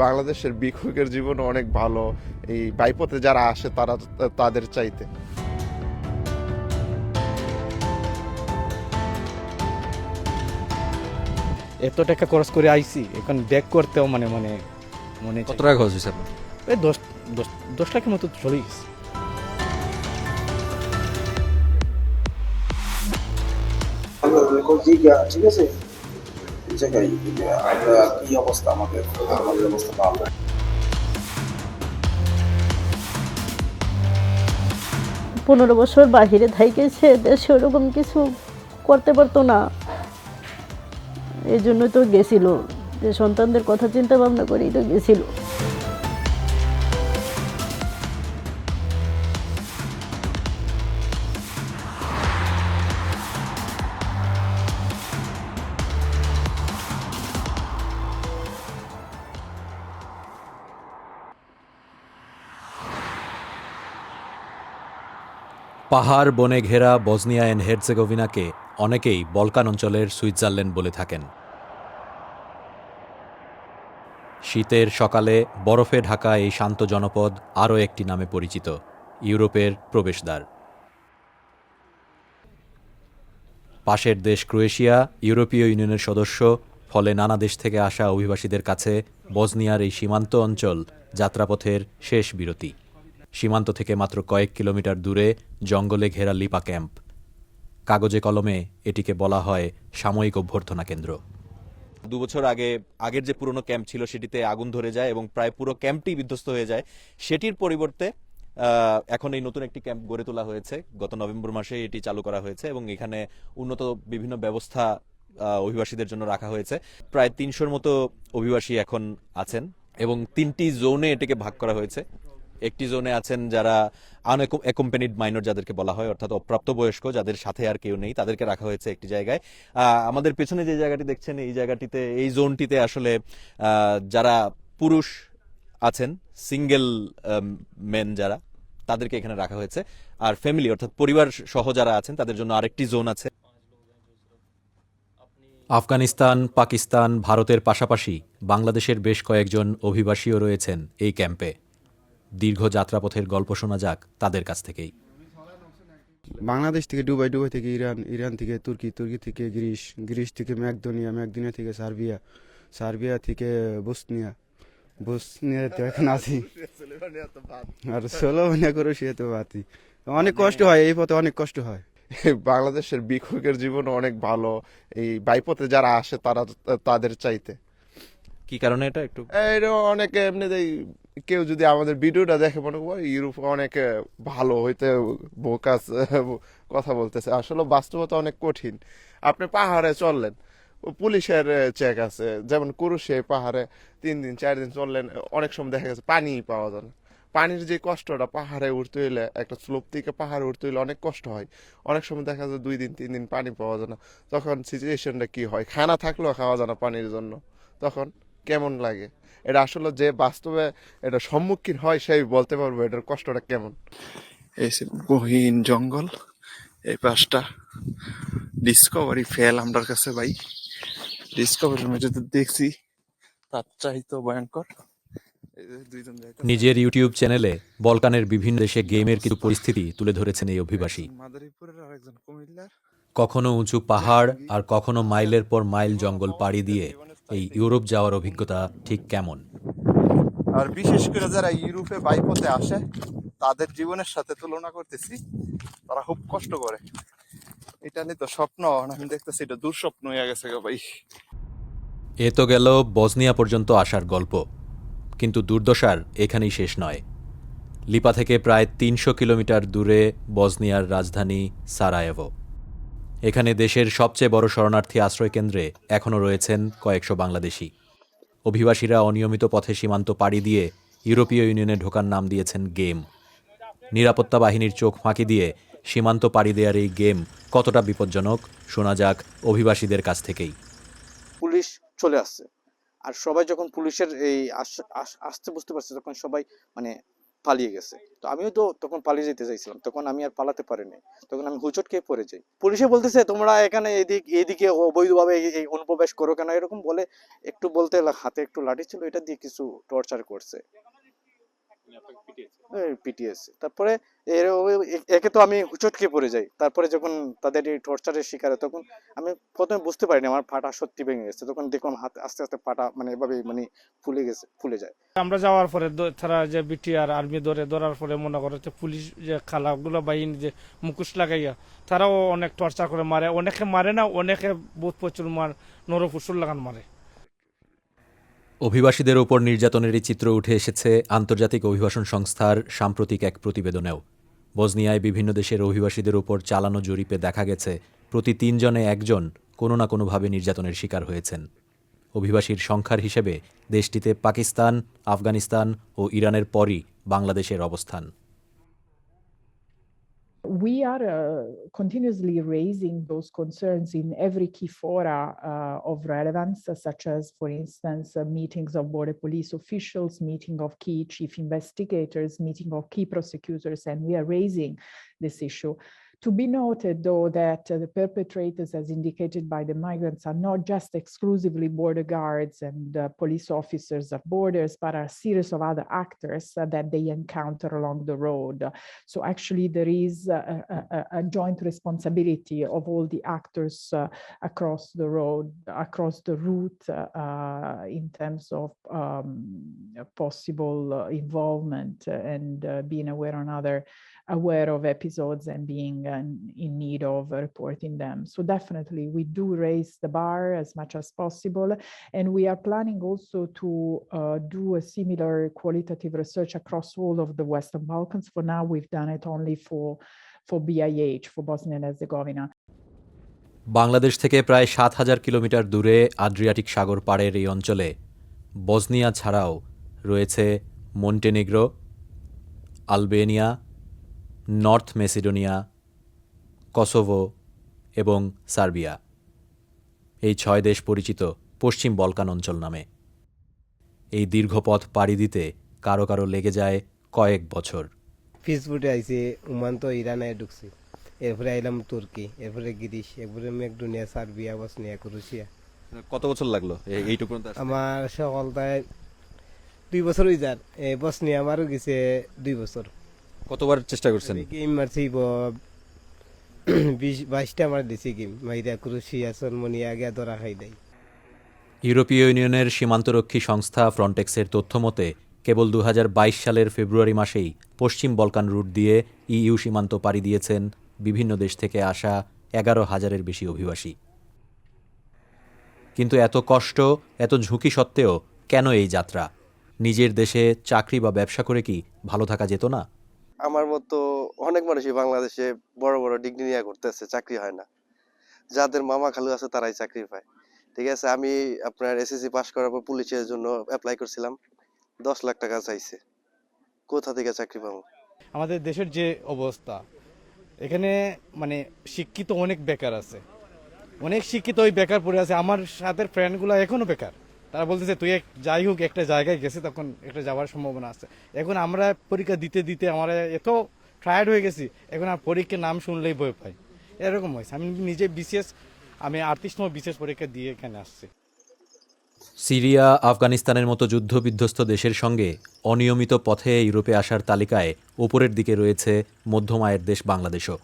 বাংলাদেশের ভিক্ষুকের জীবন অনেক ভালো এই বাইপথে যারা আসে তারা তাদের চাইতে। এত টাকা খরচ করে আইছি, এখন ব্যাক করতেও মানে মানে মনে কত টাকা খরচ হয়েছে আপনার? এই 10 লাখের মতো চলে গেছে। ঠিক আছে, এই জায়গায় আমরা কি অবস্থা, আমাদের আমাদের অবস্থা ভালো। 15 বছর বাহিরে থাইকেছে, দেশে ওরকম কিছু করতে পারতো না, এই জন্যই তো গেছিল, যে সন্তানদের কথা চিন্তা ভাবনা করেই তো গেছিল। পাহাড় বনে ঘেরা বসনিয়া অ্যান্ড হের্জেগোভিনাকে অনেকেই বলকান অঞ্চলের সুইজারল্যান্ড বলে থাকেন। শীতের সকালে বরফে ঢাকা এই শান্ত জনপদ আরও একটি নামে পরিচিত, ইউরোপের প্রবেশদ্বার। পাশের দেশ ক্রোয়েশিয়া ইউরোপীয় ইউনিয়নের সদস্য, ফলে নানা দেশ থেকে আসা অভিবাসীদের কাছে বসনিয়ার এই সীমান্ত অঞ্চল যাত্রাপথের শেষ বিরতি। সীমান্ত থেকে মাত্র কয়েক কিলোমিটার দূরে জঙ্গলে ঘেরা লিপা ক্যাম্প। কাগজে কলমে এটিকে বলা হয় সাময়িক অভ্যর্থনা কেন্দ্র। 2 বছর আগের যে পুরনো ক্যাম্প ছিল সেটিতে আগুন ধরে যায় এবং প্রায় পুরো ক্যাম্পটি বিধ্বস্ত হয়ে যায়। সেটির পরিবর্তে এখন এই নতুন একটি ক্যাম্প গড়ে তোলা হয়েছে। গত নভেম্বর মাসে এটি চালু করা হয়েছে এবং এখানে উন্নত বিভিন্ন ব্যবস্থা অভিবাসীদের জন্য রাখা হয়েছে। প্রায় 300-র মতো অভিবাসী এখন আছেন এবং 3টি জোনে এটিকে ভাগ করা হয়েছে। একটি জোনে আছেন যারা আনএকম্পানিড মাইনর, যাদেরকে বলা হয়, অর্থাৎ অপ্রাপ্তবয়স্ক, যাদের সাথে আর কেউ নেই, তাদেরকে রাখা হয়েছে একটি জায়গায়। আমাদের পেছনে যে জায়গাটি দেখছেন, এই জোনটিতে আসলে যারা পুরুষ আছেন, সিঙ্গেল মেন যারা, তাদেরকে এখানে রাখা হয়েছে। আর ফ্যামিলি অর্থাৎ পরিবার সহ যারা আছেন তাদের জন্য আরেকটি জোন আছে। আফগানিস্তান, পাকিস্তান, ভারতের পাশাপাশি বাংলাদেশের বেশ কয়েকজন অভিবাসীও রয়েছেন এই ক্যাম্পে। দীর্ঘ যাত্রাপথের গল্প শোনা যাক তাদের কাছ থেকেই। বাংলাদেশ থেকে দুবাই, দুবাই থেকে ইরান, ইরান থেকে তুর্কি, তুর্কি থেকে গ্রিস, গ্রিস থেকে ম্যাকদোনিয়া, ম্যাকদোনিয়া থেকে সার্বিয়া, সার্বিয়া থেকে বসনিয়া, বসনিয়াতে এখন আছি, আর স্লোভেনিয়া ক্রোয়েশিয়াতে আছি। অনেক কষ্ট হয় এই পথে, অনেক কষ্ট হয়। বাংলাদেশের ভিক্ষুকের জীবন অনেক ভালো এই বাইপথে যারা আসে তারা তাদের চাইতে। কি কারণে এটা একটু এটা অনেকে এমনিতেই, কেউ যদি আমাদের ভিডিওটা দেখে মনে করে ইউরোপ অনেক ভালো হইতে বোকাস কথা বলতেছে, আসলে বাস্তবতা অনেক কঠিন। আপনি পাহাড়ে চললেন, পুলিশের চেক আছে, যেমন কুরুশে পাহাড়ে 3 দিন 4 দিন চললেন, অনেক সময় দেখা গেছে পানি পাওয়া যায় না। পানির যে কষ্টটা, পাহাড়ে উঠতে হইলে, একটা স্লোপ থেকে পাহাড়ে উঠতে হইলে অনেক কষ্ট হয়। অনেক সময় দেখা যায় 2 দিন 3 দিন পানি পাওয়া যায় না। তখন সিচুয়েশনটা কি হয়, খানা থাকলেও খাওয়া যায় না পানির জন্য, তখন কেমন লাগে। এটা আসলে যে বাস্তবে এটা সম্মুখীন হয় সেই বলতে পারবো এটার কষ্টটা কেমন। এই সে গহীন জঙ্গল, এই পাশটা ডিসকভারি ফেল আমার কাছে ভাই। ডিসকভারির মধ্যে তো দেখছি তার চাইতো ভয়ঙ্কর। এই যে দুইজন যাইতেছে। নিজের ইউটিউব চ্যানেলে বলকানের বিভিন্ন দেশে গেমের কিছু পরিস্থিতি তুলে ধরেছেন এই অভিবাসী। মাদারীপুরের আর একজন কুমিল্লার। কখনো উঁচু পাহাড় আর কখনো মাইলের পর মাইল জঙ্গল পাড়ি দিয়ে এই ইউরোপ যাওয়ার অভিজ্ঞতা ঠিক কেমন। আর বিশেষ করে যারা ইউরোপে বাইপথে আসে তাদের জীবনের সাথে তুলনা করতেছি, তারা খুব কষ্ট করে। এটা নিয়ে তো স্বপ্ন, আমি দেখতেছি এটা দুঃস্বপ্ন হয়ে গেছে গো ভাই। এ তো গেল বসনিয়া পর্যন্ত আসার গল্প, কিন্তু দুর্দশার এখানেই শেষ নয়। লিপা থেকে প্রায় 300 কিলোমিটার দূরে বসনিয়ার রাজধানী সারায়েভো। এখানে দেশের সবচেয়ে বড় শরণার্থী আশ্রয়কেন্দ্রে এখনও রয়েছেন কয়েকশো বাংলাদেশি। অভিবাসীরা অনিয়মিত পথে সীমান্ত পাড়ি দিয়ে ইউরোপীয় ইউনিয়নে ঢোকার নাম দিয়েছেন গেম। নিরাপত্তা বাহিনীর চোখ ফাঁকি দিয়ে সীমান্ত পাড়ি দেওয়ার এই গেম কতটা বিপজ্জনক শোনা যাক অভিবাসীদের কাছ থেকেই। পুলিশ চলে আসছে, আর সবাই যখন পুলিশের এই আসতে বুঝতে পারছে, তখন সবাই মানে পালিয়ে গেছে। তো আমিও তো তখন পালিয়ে যেতে চাইছিলাম, তখন আমি আর পালাতে পারিনি, তখন আমি হুচট খেয়ে পড়ে যাই। পুলিশে বলতেছে তোমরা এখানে এদিকে অবৈধভাবে এই অনুপ্রবেশ করো কেন, এরকম বলে একটু বলতে হাতে একটু লাঠি ছিল, এটা দিয়ে কিছু টর্চার করছে, পিটিএসি। তারপরে একে তো আমি হুচটকে পড়ে যাই, তারপরে যখন তাদের এই টর্চারের শিকার হয়, তখন আমি প্রথমে বুঝতে পারিনি আমার পাটা সত্যি ভেঙে গেছে, তখন দেখলাম হাত আস্তে আস্তে পাটা মানে এভাবে মানে ফুলে যায়। আমরা যাওয়ার পরে তারা যে বিটিআর আর্মি ধরার পরে মনে করে যে পুলিশ যে খালাগুলো বাহিনী যে মুখোশ লাগাইয়া তারাও অনেক টর্চার করে মারে, অনেকে মারে না, অনেকে বহুত প্রচুর নরফুসুর লাগান মারে। অভিবাসীদের ওপর নির্যাতনের এই চিত্র উঠে এসেছে আন্তর্জাতিক অভিবাসন সংস্থার সাম্প্রতিক এক প্রতিবেদনেও। বসনিয়ায় বিভিন্ন দেশের অভিবাসীদের ওপর চালানো জরিপে দেখা গেছে প্রতি 3 জনে 1 জন কোনো না কোনোভাবে নির্যাতনের শিকার হয়েছেন। অভিবাসীর সংখ্যার হিসেবে দেশটিতে পাকিস্তান, আফগানিস্তান ও ইরানের পরই বাংলাদেশের অবস্থান। We are continuously raising those concerns in every key fora of relevance, such as, for instance, meetings of border police officials, meeting of key chief investigators, meeting of key prosecutors, and we are raising this issue. To be noted, though, that the perpetrators, as indicated by the migrants, are not just exclusively border guards and police officers at borders, but are a series of other actors that they encounter along the road. So actually there is a joint responsibility of all the actors across the road, across the route, in terms of possible involvement and being aware of episodes and being in need of reporting them. So definitely we do raise the bar as much as possible, and we are planning also to do a similar qualitative research across all of the Western Balkans. For now, we've done it only for BIH, for Bosnia and Herzegovina. Bangladesh থেকে প্রায় 7,000 kilometre দূরে আদ্রিয়াটিক সাগর পাড়ের এই অঞ্চলে Bosnia ছাড়াও রয়েছে Montenegro, Albania, north Macedonia, Kosovo এবং Serbia. এই 6 দেশ পরিচিত পশ্চিম বলকান অঞ্চল নামে। এই দীর্ঘ পথ পাড়ি দিতে কারো কারো লেগে যায় কয়েক বছর। ফেসবুকে আইছে ওমান তো ইরানে ঢুকছি, এরপরে আইলাম তুর্কি, এরপরে গ্রিস, এরপরে মেকডোনিয়া, সার্বিয়া, বসনিয়া, ক্রোয়েশিয়া। কত বছর লাগলো এইটুকু? আমার সকলটায় 2 বছর হয়ে যান। বসনিয়া আমারও গেছে 2 বছর। কতবার চেষ্টা করছেন? গেম মারছি 20-22টা আমার দিছি গেম মাইরা, ক্রোয়েশিয়া, সলমনিয়া গিয়া ধরা খাই দেয়। ইউরোপীয় ইউনিয়নের সীমান্তরক্ষী সংস্থা ফ্রন্টেক্সের তথ্য মতে কেবল 2022 সালের ফেব্রুয়ারি মাসেই পশ্চিম বলকান রুট দিয়ে ইইউ সীমান্ত পাড়ি দিয়েছেন বিভিন্ন দেশ থেকে আসা 11,000-এর বেশি অভিবাসী। কিন্তু এত কষ্ট, এত ঝুঁকি সত্ত্বেও কেন এই যাত্রা? নিজের দেশে চাকরি বা ব্যবসা করে কি ভালো থাকা যেত না? আমার মতো অনেক মানুষই বাংলাদেশে বড় বড় ডিগ্রি নিয়ে করতেছে, চাকরি হয় না। যাদের মামা খালু আছে তারাই চাকরি পায়। ঠিক আছে, আমি আপনার এসএসসি পাস করার পর পুলিশের জন্য অ্যাপ্লাই করছিলাম, 10 লাখ টাকা চাইছে। কোথা থেকে চাকরি পাবো? আমাদের দেশের যে অবস্থা, এখানে মানে শিক্ষিত অনেক বেকার আছে, অনেক শিক্ষিত ওই বেকার পড়ে আছে। আমার সাথে ফ্রেন্ডগুলো এখনো বেকার, তারা বলতেছে তুই যাই হোক একটা জায়গায় গেছে, তখন একটা যাওয়ার সম্ভাবনা আছে। এখন আমরা পরীক্ষা দিতে দিতে আমরা এত টায়ার্ড হয়ে গেছি, এখন আর পরীক্ষার নাম শুনলেই ভয় পাই। এরকম হয়েছে। আমি নিজে আমি 38তম বিশেষ পরীক্ষা দিয়ে এখানে আসছি। সিরিয়া, আফগানিস্তানের মতো যুদ্ধবিধ্বস্ত দেশের সঙ্গে অনিয়মিত পথে ইউরোপে আসার তালিকায় ওপরের দিকে রয়েছে মধ্যম আয়ের দেশ বাংলাদেশও।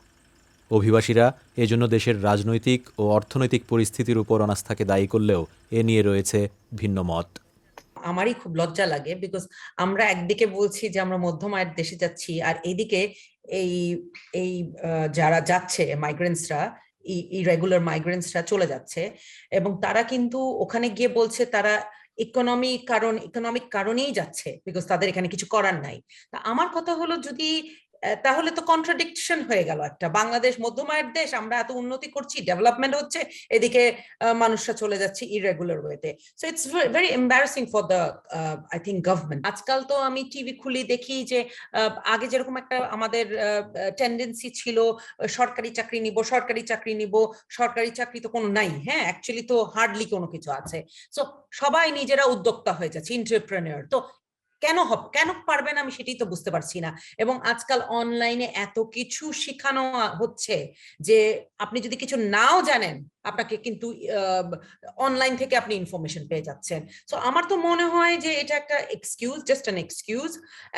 অভিবাসীরা এজন্য দেশের রাজনৈতিক ও অর্থনৈতিক পরিস্থিতির উপর অনাস্থাকে দায়ী করলেও এ নিয়ে রয়েছে ভিন্ন মত। আমারই খুব লজ্জা লাগে, বিকজ আমরা একদিকে বলছি যে আমরা মধ্যম আয়ের দেশে যাচ্ছি, আর এইদিকে এই যারা যাচ্ছে মাইগ্রেন্টসরা, ইরেগুলার মাইগ্রেন্টসরা চলে যাচ্ছে, এবং তারা কিন্তু ওখানে গিয়ে বলছে তারা ইকোনমিক কারণেই যাচ্ছে, বিকজ তাদের এখানে কিছু করার নাই। তা আমার কথা হলো, যদি তাহলে তো কন্ট্রাডিকশন হয়ে গেল একটা। বাংলাদেশ মধ্যম আয়ের দেশ, আমরা এত উন্নতি করছি, ডেভেলপমেন্ট হচ্ছে, এদিকে মানুষরা চলে যাচ্ছে ইরেগুলার ওয়েতে। So it's very embarrassing for the I think government. আজকাল তো আমি টিভি খুলি দেখি যে আগে যেরকম একটা আমাদের টেন্ডেন্সি ছিল সরকারি চাকরি নিব, সরকারি চাকরি তো কোনো নাই। হ্যাঁ, অ্যাকচুয়ালি তো হার্ডলি কোনো কিছু আছে। সো সবাই নিজেরা উদ্যোক্তা হয়ে যাচ্ছে, এন্টারপ্রেনিয়র। তো কেন পারবে না আমি সেটাই তো বুঝতে পারছি না। এবং আজকাল অনলাইনে এত কিছু শেখানো হচ্ছে যে আপনি যদি কিছু নাও জানেন আপনাকে কিন্তু অনলাইন থেকে আপনি ইনফরমেশন পেয়ে যাচ্ছেন। সো আমার তো মনে হয় যে এটা একটা excuse, just an excuse,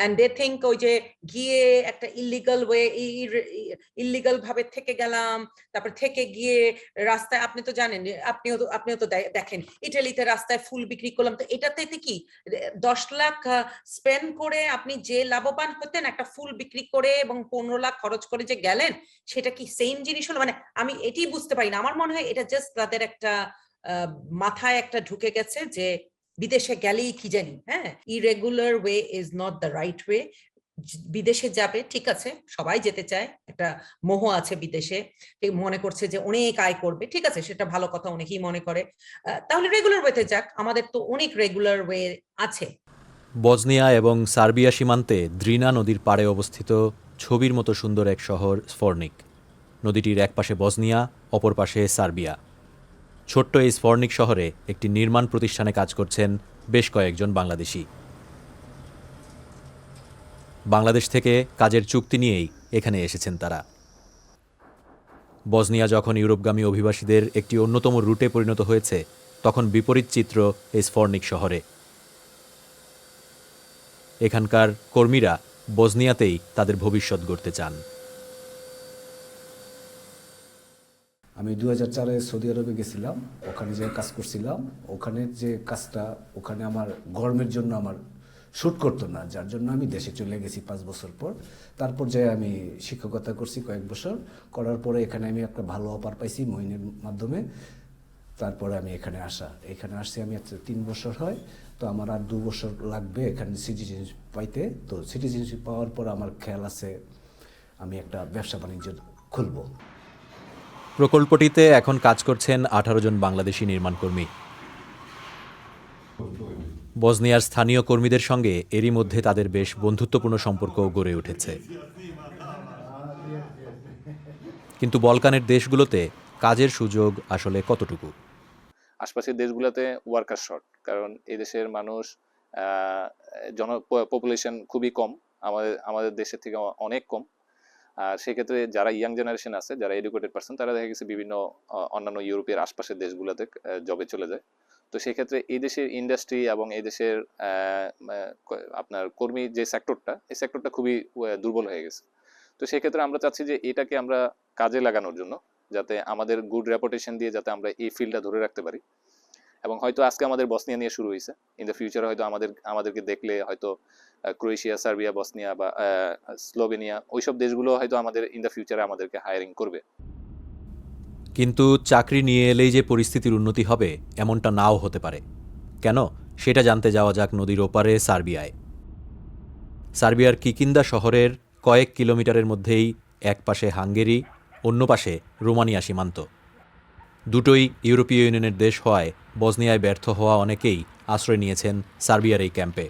and they think ওই যে গিয়ে একটা ইলিগাল ভাবে থেকে গেলাম, তারপর থেকে গিয়ে রাস্তায়, আপনি তো জানেন, আপনিও তো দেখেন ইটালিতে রাস্তায় ফুল বিক্রি করলাম, তো এটাতে কি 10 লাখ স্পেন্ড করে আপনি যে লাভবান হতেন একটা ফুল বিক্রি করে এবং 15 লাখ খরচ করে যে গেলেন, সেটা কি সেম জিনিস হলো? মানে আমি এটাই বুঝতে পারি না। আমার মনে হয় এটা জাস্ট তাদের একটা মাথায় একটা ঢুকে গেছে যে বিদেশে গেলেই কি জানি, হ্যাঁ, irregular way is not the right way. বিদেশে যাবে, ঠিক আছে, সবাই যেতে চায়, একটা মোহ আছে বিদেশে, মনে করছে যে অনেক আয় করবে, ঠিক আছে, সেটা ভালো কথা, অনেকেই মনে করে। তাহলে রেগুলার ওয়েতে যাক, আমাদের তো অনেক রেগুলার ওয়ে আছে। বসনিয়া এবং সার্বিয়া সীমান্তে দ্রিনা নদীর পাড়ে অবস্থিত ছবির মতো সুন্দর এক শহর স্ফর্নিক। নদীটির এক পাশে বসনিয়া, অপর পাশে সার্বিয়া। ছোট্ট এই স্ফর্নিক শহরে একটি নির্মাণ প্রতিষ্ঠানে কাজ করছেন বেশ কয়েকজন বাংলাদেশি। বাংলাদেশ থেকে কাজের চুক্তি নিয়েই এখানে এসেছেন তারা। বসনিয়া যখন ইউরোপগামী অভিবাসীদের একটি অন্যতম রুটে পরিণত হয়েছে, তখন বিপরীত চিত্র এই স্ফর্নিক শহরে। এখানকার কর্মীরা বসনিয়াতেই তাদের ভবিষ্যৎ গড়তে চান। আমি 2004-এ সৌদি আরবে গেছিলাম, ওখানে যে কাজ করছিলাম, ওখানে যে কাজটা ওখানে আমার গরমের জন্য আমার শ্যুট করতো না, যার জন্য আমি দেশে চলে গেছি 5 বছর পর। তারপর যে আমি শিক্ষকতা করছি কয়েক বছর, করার পরে এখানে আমি একটা ভালো অফার পাইছি মহিনের মাধ্যমে। তারপরে আমি এখানে আসছি আমি 3 বছর হয়, তো আমার আর 2 বছর লাগবে এখানে সিটিজেনশিপ পাইতে। তো সিটিজেনশিপ পাওয়ার পর আমার খেয়াল আছে আমি একটা ব্যবসা বাণিজ্য খুলব। প্রকল্পটিতে এখন কাজ করছেন 18 জন বাংলাদেশি নির্মাণকর্মী। বসনিয়ার স্থানীয় কর্মীদের সঙ্গে এরই মধ্যে তাদের বেশ বন্ধুত্বপূর্ণ সম্পর্ক গড়ে উঠেছে। কিন্তু বলকানের দেশগুলোতে কাজের সুযোগ আসলে কতটুকু? আশপাশের দেশগুলোতে ওয়ার্কার শর্ট, কারণ এই দেশের মানুষ পপুলেশন খুবই কম, আমাদের দেশের থেকে অনেক কম। আর সেক্ষেত্রে যারা ইয়াং জেনারেশন আছে, যারা এডুকেটেড পার্সন, তারা দেখা গেছে বিভিন্ন অন্যান্য ইউরোপের আশপাশের দেশগুলোতে জবে চলে যায়। তো সেক্ষেত্রে এই দেশের ইন্ডাস্ট্রি এবং এই দেশের আপনার কর্মী যে সেক্টরটা, এই সেক্টরটা খুবই দুর্বল হয়ে গেছে। তো সেক্ষেত্রে আমরা চাচ্ছি যে এটাকে আমরা কাজে লাগানোর জন্য, যাতে আমাদের গুড রেপুটেশন দিয়ে যাতে আমরা এই ফিল্ডটা ধরে রাখতে পারি। এবং হয়তো আজকে আমাদের বসনিয়া নিয়ে শুরু হয়েছে, ইন দ্য ফিউচারে হয়তো আমাদেরকে দেখলে হয়তো ক্রোয়েশিয়া, সার্বিয়া, বসনিয়া বা স্লোভেনিয়া, ওইসব দেশগুলো হয়তো আমাদের ইন দ্য ফিউচারে আমাদেরকে হায়ারিং করবে। কিন্তু চাকরি নিয়ে এলেই যে পরিস্থিতির উন্নতি হবে এমনটা নাও হতে পারে। কেন, সেটা জানতে যাওয়া যাক নদীর ওপারে সার্বিয়ায়। সার্বিয়ার কিকিন্দা শহরের কয়েক কিলোমিটারের মধ্যেই এক পাশে হাঙ্গেরি, অন্য পাশে রোমানিয়া সীমান্ত। দুটোই ইউরোপীয় ইউনিয়নের দেশ হওয়ায় বসনিয়ায় ব্যর্থ হওয়া অনেকেই আশ্রয় নিয়েছেন সার্বিয়ার এই ক্যাম্পে।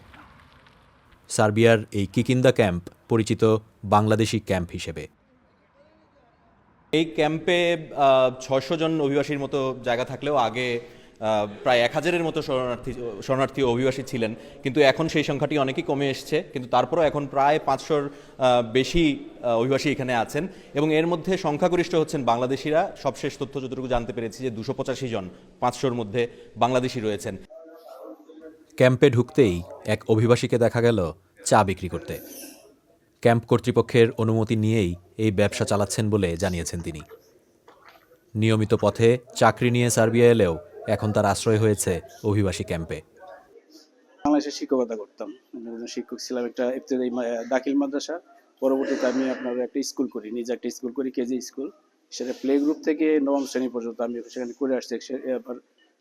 সার্বিয়ার এই কিকিন্দা ক্যাম্প পরিচিত বাংলাদেশি ক্যাম্প হিসেবে। এই ক্যাম্পে 600 জন অভিবাসীর মতো জায়গা থাকলেও আগে প্রায় 1000-এর মতো শরণার্থী অভিবাসী ছিলেন, কিন্তু এখন সেই সংখ্যাটি অনেকই কমে এসছে। কিন্তু তারপরও এখন প্রায় 500-র বেশি অভিবাসী এখানে আছেন, এবং এর মধ্যে সংখ্যাগরিষ্ঠ হচ্ছেন বাংলাদেশিরা। সবশেষ তথ্য যতটুকু জানতে পেরেছি যে 285 জন 500-র মধ্যে বাংলাদেশি রয়েছেন। ক্যাম্পে ঢুকতেই এক অভিবাসীকে দেখা গেল চা বিক্রি করতে। ক্যাম্প কর্তৃপক্ষের অনুমতি নিয়েই এই ব্যবসা চালাচ্ছেন বলে জানিয়েছেন তিনি। নিয়মিত পথে চাকরি নিয়ে সার্বিয়া এলেও এখন তার আশ্রয় হয়েছে অভিবাসী ক্যাম্পে। বাংলাদেশে শিক্ষকতা করতাম, শিক্ষক ছিলাম একটা দাখিল মাদ্রাসা। পরবর্তীতে আমি আপনার একটা স্কুল করি, নিজে একটা স্কুল করি, কেজি স্কুল। সেটা প্লে গ্রুপ থেকে 9ম শ্রেণী পর্যন্ত আমি সেখানে করে আসছি।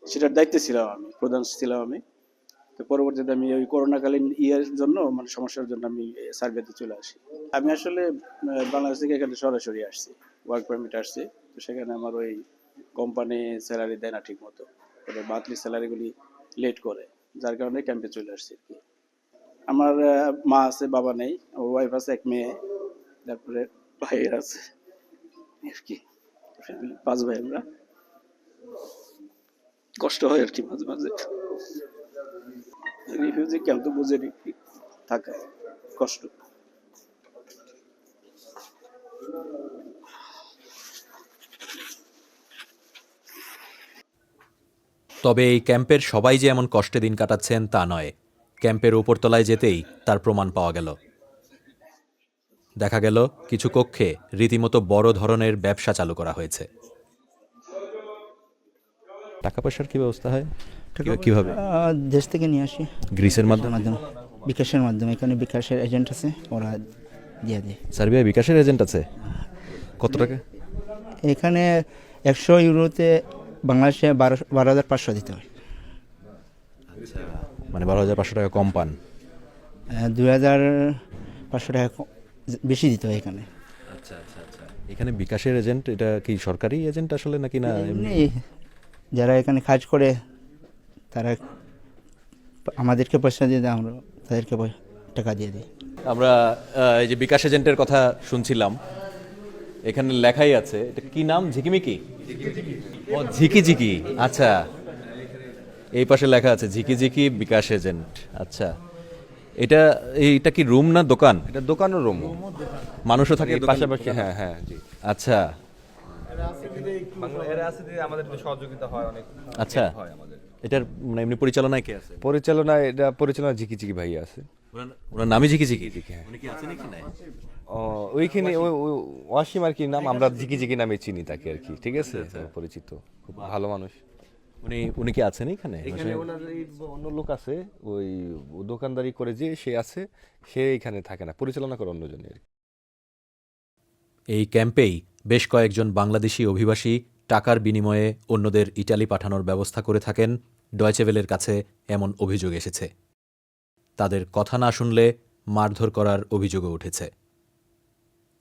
সেটার দায়িত্বে ছিলাম আমি, প্রধান ছিলাম আমি। তো পরবর্তীতে আমি ওই করোনাকালীন জন্য সমস্যার জন্য আমি সার্বিয়াতে চলে আসি। আমি আসলে বাংলাদেশ থেকে এখানে সরাসরি আসছি, ওয়ার্ক পারমিট আসছি। তো সেখানে আমার ওই কোম্পানি স্যালারি দেয় না ঠিক মতো, মান্থলি স্যালারিগুলি লেট করে, যার কারণে ক্যাম্পে চলে আসছি আর কি। আমার মা আছে, বাবা নেই, আমার ওয়াইফ আছে, এক মেয়ে, তারপরে ভাইয়ের আছে আর কি, ফ্যামিলি 5 ভাই আমরা। কষ্ট হয় আর কি মাঝে মাঝে। রিফিউজি ক্যাম্প তো বুঝে থাকা কষ্ট। তবে এই ক্যাম্পের সবাই যে এমন কষ্টে দিন কাটাচ্ছেন তা নয়। ক্যাম্পের উপরতলায় যেতেই তার প্রমাণ পাওয়া গেল। দেখা গেল কিছু কক্ষে রীতিমতো বড় ধরনের ব্যবসা চালু করা হয়েছে। টাকা পয়সার কি ব্যবস্থা হয় কিভাবে? দেশ থেকে নিয়ে আসি গ্রিসের মাধ্যমে? বিকাশের মাধ্যমে। এখানে বিকাশের এজেন্ট আছে, ওরা দিয়ে দেয়। সার্বিয়া বিকাশের এজেন্ট আছে? কত টাকা? এখানে 100 ইউরোতে বাংলাদেশে 12,500 দিতে হয়। মানে 12,500 টাকা কম পান? 2,500 টাকা বেশি দিতে হয় এখানে। আচ্ছা আচ্ছা আচ্ছা। এখানে বিকাশের এজেন্ট এটা কি সরকারি এজেন্ট আসলে নাকি না এমনি যারা এখানে কাজ করে তারা আমাদেরকে পয়সা দিয়ে দেয়, আমরা তাদেরকে টাকা দিয়ে দিই। আমরা এই যে বিকাশ এজেন্টের কথা শুনছিলাম, এখানে লেখাই আছে, এটা কি নাম? ঝিকিমিকি? ও ঝিকিঝিকি, আচ্ছা। এই পাশে লেখা আছে ঝিকিঝিকি বিকাশ এজেন্ট। আচ্ছা, এইটা কি রুম না দোকান? এটা দোকানের রুম, মানুষও থাকে পাশাপাশি। হ্যাঁ হ্যাঁ, জি। আচ্ছা আমাদের সহযোগিতা হয় অনেক। আচ্ছা, এটার মানে এমনি পরিচালনায় কে আছে? পরিচালনা ঝিকিঝিকি ভাই আছে। ওনার নামই ঝিকিঝিকি? হ্যাঁ। উনি কি আছেন এখানে? ওইখানে ওয়াসিম আর কি নাম, আমরা ঝিকিঝিকি নামে চিনি তাকে আর কি। ঠিক আছে, পরিচিত, খুব ভালো মানুষ। উনি কি আছেন এখানে? এখানে ওনার অন্য লোক আছে, ওই দোকানদারি করে যে সে আছে, সে এখানে থাকে না, পরিচালনা করে অন্যজনের। এই ক্যাম্পেই বেশ কয়েকজন বাংলাদেশি অভিবাসী টাকার বিনিময়ে অন্যদের ইটালি পাঠানোর ব্যবস্থা করে থাকেন। ডয়চে ভেলের কাছে এমন অভিযোগ এসেছে। তাদের কথা না শুনলে মারধর করার অভিযোগও উঠেছে।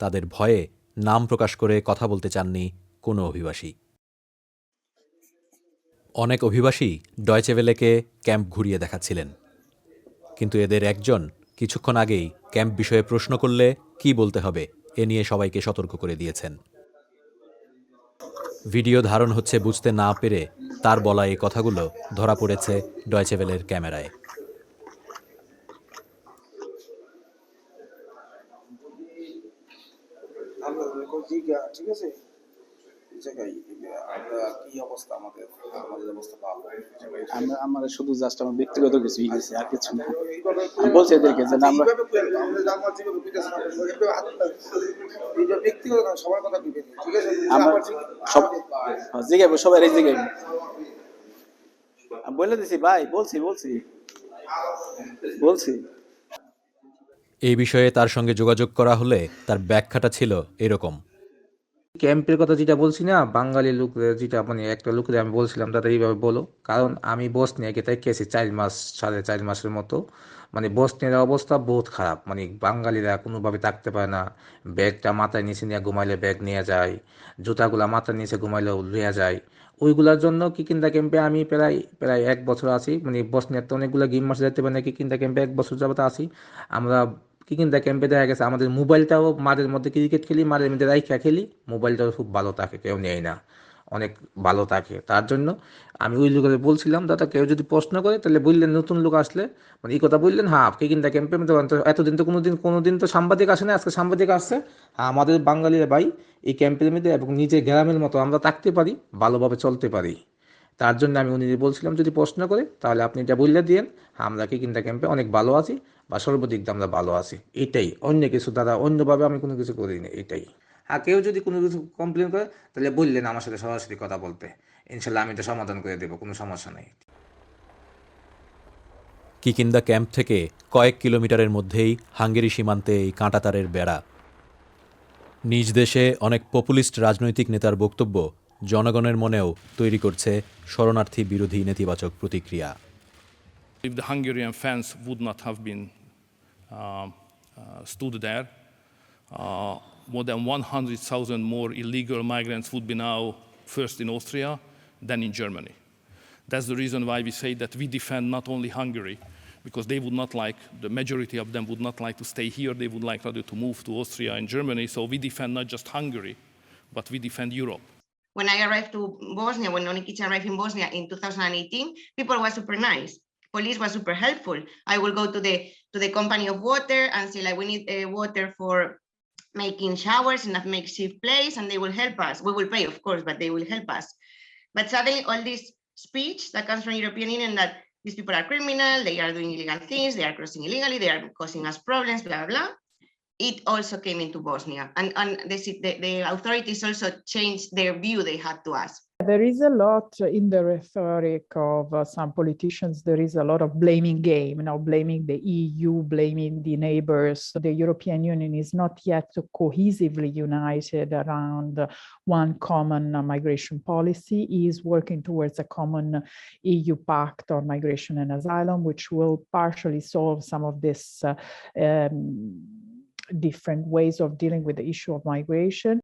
তাদের ভয়ে নাম প্রকাশ করে কথা বলতে চাননি কোনো অভিবাসী। অনেক অভিবাসী ডয়চে ভেলেকে ক্যাম্প ঘুরিয়ে দেখাচ্ছিলেন, কিন্তু এদের একজন কিছুক্ষণ আগেই ক্যাম্প বিষয়ে প্রশ্ন করলে কি বলতে হবে এ নিয়ে সবাইকে সতর্ক করে দিয়েছেন। ভিডিও ধারণ হচ্ছে বুঝতে না পেরে তার বলা এই কথাগুলো ধরা পড়েছে ডয়চে ভেলের ক্যামেরায়। ঠিক আছে, আমাদের শুধু জাস্ট আমার ব্যক্তিগত কিছু গেছে, আর কিছু না। আমি বলছি এদেরকে যে আমরা ব্যক্তিগত সবার কথা ঠিক আছে, জিগাইবো সবাই জিগাইবো। আমি বলে দিছি ভাই, বলছি। এই বিষয়ে তার সঙ্গে যোগাযোগ করা হলে তার ব্যাখ্যাটা ছিল এরকম। ক্যাম্পের কথা যেটা বলছি না, বাঙালি লোক যেটা মানে একটা লোকদের আমি বলছিলাম দাদা এইভাবে বলো, কারণ আমি বসনিয়াকে গেছি 4 মাস, 4.5 মাসের মতো। মানে বসনিয়ার অবস্থা বহুত খারাপ, মানে বাঙালিরা কোনোভাবে থাকতে পারে না। ব্যাগটা মাথায় নিচে নিয়ে ঘুমাইলে ব্যাগ নিয়ে যায়, জুতাগুলা মাথার নিচে ঘুমাইলেও লুয়ে যায়। ওইগুলোর জন্য কিকিন্দা ক্যাম্পে আমি প্রায় 1 বছর আছি। মানে বসনিয়াতে অনেকগুলো গেম মাসে যেতে পারে না, কিকিন্দা ক্যাম্পে 1 বছর যাবত আছি আমরা। কিকিন্দা ক্যাম্পে দেখা গেছে আমাদের মোবাইলটাও মাঝের মধ্যে ক্রিকেট খেলি, মাঝের মধ্যে রাইখা খেলি, মোবাইলটাও খুব ভালো থাকে, কেউ নেয় না, অনেক ভালো থাকে। তার জন্য আমি ওই লোকের বলছিলাম দাদা কেউ যদি প্রশ্ন করে তাহলে বললেন নতুন লোক আসলে মানে এই কথা বললেন, হ্যাঁ কিকিন্দা ক্যাম্পে এতদিন তো কোনোদিন তো সাংবাদিক আসে না, আজকে সাংবাদিক আসছে। হ্যাঁ, আমাদের বাঙালিরা ভাই এই ক্যাম্পের মধ্যে এবং নিজের গ্রামের মতো আমরা থাকতে পারি, ভালোভাবে চলতে পারি। তার জন্য আমি উনি বলছিলাম যদি প্রশ্ন করে তাহলে আপনি এটা বললে দিয়েন, আমরা কিকিন্দা ক্যাম্পে অনেক ভালো আছি বা সর্বদিক দিয়ে আমরা ভালো আছি। এটাই, অন্য কিছু দাদা অন্যভাবে আমি কোনো কিছু করিনি, এটাই। আর কেউ যদি কোনো কিছু কমপ্লেন করে তাহলে বললেন আমার সাথে সরাসরি কথা বলতে, ইনশাল্লাহ আমি এটা সমাধান করে দেবো, কোনো সমস্যা নেই। কিকিন্দা ক্যাম্প থেকে কয়েক কিলোমিটারের মধ্যেই হাঙ্গেরি সীমান্তে এই কাঁটাতারের বেড়া। নিজ দেশে অনেক পপুলিস্ট রাজনৈতিক নেতার বক্তব্য জনগণের মনেও তৈরি করছে শরণার্থী বিরোধী নেতিবাচক প্রতিক্রিয়া। If the Hungarian fence would not have been stood there, more than 100,000 more illegal migrants would be now first in Austria, then in Germany. That's the reason why we say that we defend not only Hungary, because they would not like, the majority of them would not like to stay here, they would like rather to move to Austria and Germany. So we defend not just Hungary, but we defend Europe. When I arrived to Bosnia, when Onikic arrived in Bosnia in 2018, people were super nice. police was super helpful. I will go to the company of water and say like, we need water for making showers in a makeshift place, and they will help us. We will pay, of course, but they will help us. But suddenly all this speech that comes from European Union that these people are criminal, they are doing illegal things, they are crossing illegally, they are causing us problems, blah, blah, blah. It also came into Bosnia. And the authorities also changed their view they had to us. There is a lot in the rhetoric of some politicians. There is a lot of blaming game, blaming the EU, blaming the neighbors. The European Union is not yet cohesively united around one common migration policy. It is working towards a common EU pact on migration and asylum, which will partially solve some of this different ways of dealing with the issue of migration.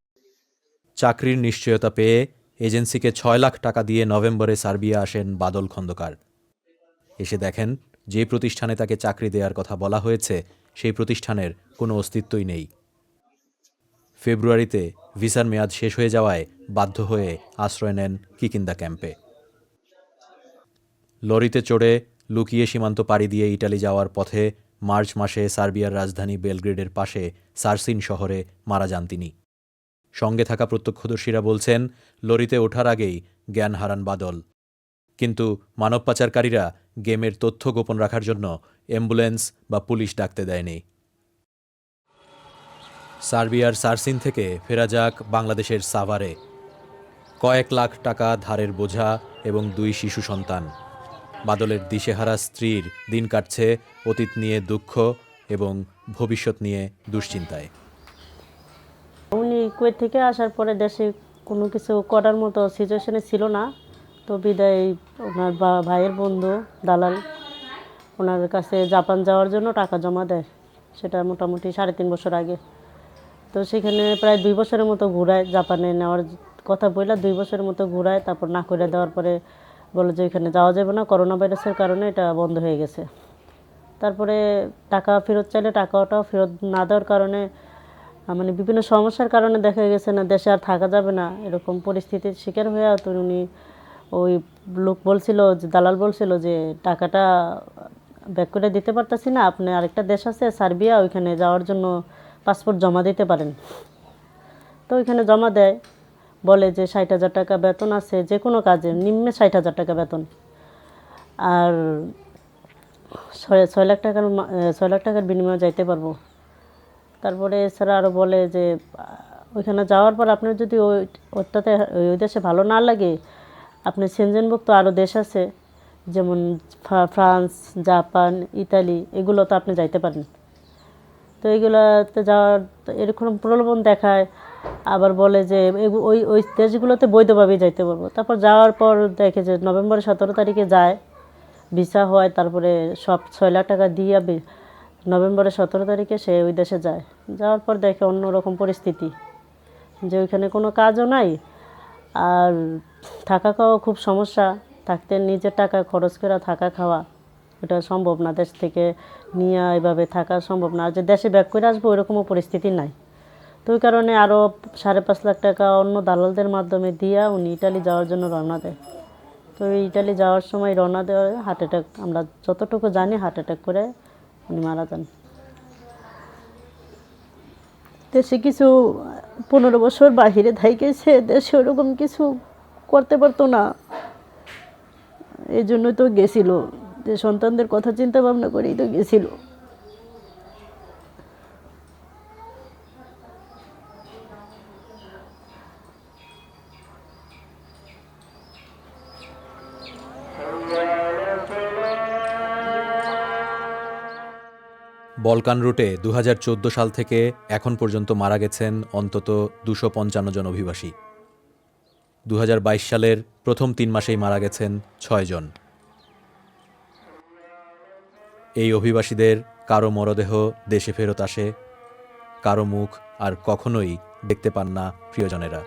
চাকরির নিশ্চয়তা পেয়ে এজেন্সিকে ৬ লাখ টাকা দিয়ে নভেম্বরে Serbia আসেন বাদল খন্দকার। এসে দেখেন যে প্রতিষ্ঠানে তাকে চাকরি দেওয়ার কথা বলা হয়েছে সেই প্রতিষ্ঠানের কোনো অস্তিত্বই নেই। ফেব্রুয়ারিতে ভিসার মেয়াদ শেষ হয়ে যাওয়ায় বাধ্য হয়ে আশ্রয় নেন কিকিন্দা ক্যাম্পে। লরিতে চড়ে লুকিয়ে সীমান্ত পাড়ি দিয়ে ইটালি যাওয়ার পথে মার্চ মাসে সার্বিয়ার রাজধানী বেলগ্রেডের পাশে সারসিন শহরে মারা যান তিনি। সঙ্গে থাকা প্রত্যক্ষদর্শীরা বলছেন লরিতে ওঠার আগেই জ্ঞান হারান বাদল। কিন্তু মানব পাচারকারীরা গেমের তথ্য গোপন রাখার জন্য অ্যাম্বুলেন্স বা পুলিশ ডাকতে দেয়নি। সার্বিয়ার সারসিন থেকে ফেরা যাক বাংলাদেশের সাভারে। কয়েক লাখ টাকা ধারের বোঝা এবং 2 শিশু সন্তান। বাদলের দিশেহারা স্ত্রীর দিন কাটছে অতীত নিয়ে দুঃখ এবং ভবিষ্যৎ নিয়ে দুশ্চিন্তায়। উনি কুয়েত থেকে আসার পরে দেশে কোনো কিছু করার মতো সিচুয়েশনে ছিল না, তো বিদায় ওনার ভাইয়ের বন্ধু দালাল ওনার কাছে জাপান যাওয়ার জন্য টাকা জমা দেয়, সেটা মোটামুটি 3.5 বছর আগে। তো সেখানে প্রায় 2 বছরের মতো ঘুরায়, জাপানে নেওয়ার কথা বললে 2 বছরের মতো ঘুরায়, তারপর না করে দেওয়ার পরে বলে যে এখানে যাওয়া যাবে না, করোনা ভাইরাসের কারণে এটা বন্ধ হয়ে গেছে। তারপরে টাকা ফেরত চাইলে টাকাটাও ফেরত না দেওয়ার কারণে মানে বিভিন্ন সমস্যার কারণে দেখা গেছে না দেশে আর থাকা যাবে না, এরকম পরিস্থিতির শিকার হয়ে তো উনি ওই লোক বলছিল, যে দালাল বলছিল যে টাকাটা ব্যাক করে দিতে পারতেছি না, আপনি আরেকটা দেশ আছে সার্বিয়া, ওইখানে যাওয়ার জন্য পাসপোর্ট জমা দিতে পারেন। তো ওইখানে জমা দেয়, বলে যে 60,000 টাকা বেতন আছে, যে কোনো কাজে নিম্নে 60,000 টাকা বেতন, আর 6 লাখ টাকার বিনিময়ে যাইতে পারবো। তারপরে এছাড়া আরও বলে যে ওইখানে যাওয়ার পর আপনার যদি ওইটাতে ওই দেশে ভালো না লাগে, আপনি সেনজেনভুক্ত আরও দেশ আছে যেমন ফ্রান্স, জাপান, ইতালি, এগুলো তো আপনি যাইতে পারেন। তো এইগুলোতে যাওয়ার এরকম প্রলোভন দেখায়, আবার বলে যে ওই দেশগুলোতে বৈধভাবেই যাইতে পারবো। তারপর যাওয়ার পর দেখে যে নভেম্বরের 17 তারিখে যায়, ভিসা হয়, তারপরে সব 6 লাখ টাকা দিয়ে নভেম্বরের 17 তারিখে সে ওই দেশে যায়। যাওয়ার পর দেখে অন্যরকম পরিস্থিতি, যে ওইখানে কোনো কাজও নাই, আর থাকা খাওয়া খুব সমস্যা, থাকতে নিজের টাকা খরচ করে থাকা খাওয়া এটা সম্ভব না, দেশ থেকে নিয়ে এইভাবে থাকা সম্ভব না, আর যে দেশে ব্যাক করে আসবো ওইরকমও পরিস্থিতি নাই। তো ওই কারণে আরও 5.5 লাখ টাকা অন্য দালালদের মাধ্যমে দিয়ে উনি ইটালি যাওয়ার জন্য রওনা দেয়। তো ইটালি যাওয়ার সময় রওনা দেওয়ার হার্ট অ্যাটাক, আমরা যতটুকু জানি হার্ট অ্যাটাক করে উনি মারা যান। দেশে কিছু 15 বছর বাহিরে থাইকেছে, দেশে ওরকম কিছু করতে পারতো না, এই জন্যই তো গেছিল, যে সন্তানদের কথা চিন্তা ভাবনা করেই তো গেছিল। বলকান রুটে 2014 সাল থেকে এখন পর্যন্ত মারা গেছেন অন্তত 255 জন অভিবাসী। 2022 সালের প্রথম 3 মাসেই মারা গেছেন 6 জন। এই অভিবাসীদের কারো মরদেহ দেশে ফেরত আসে, কারো মুখ আর কখনোই দেখতে পান না প্রিয়জনেরা।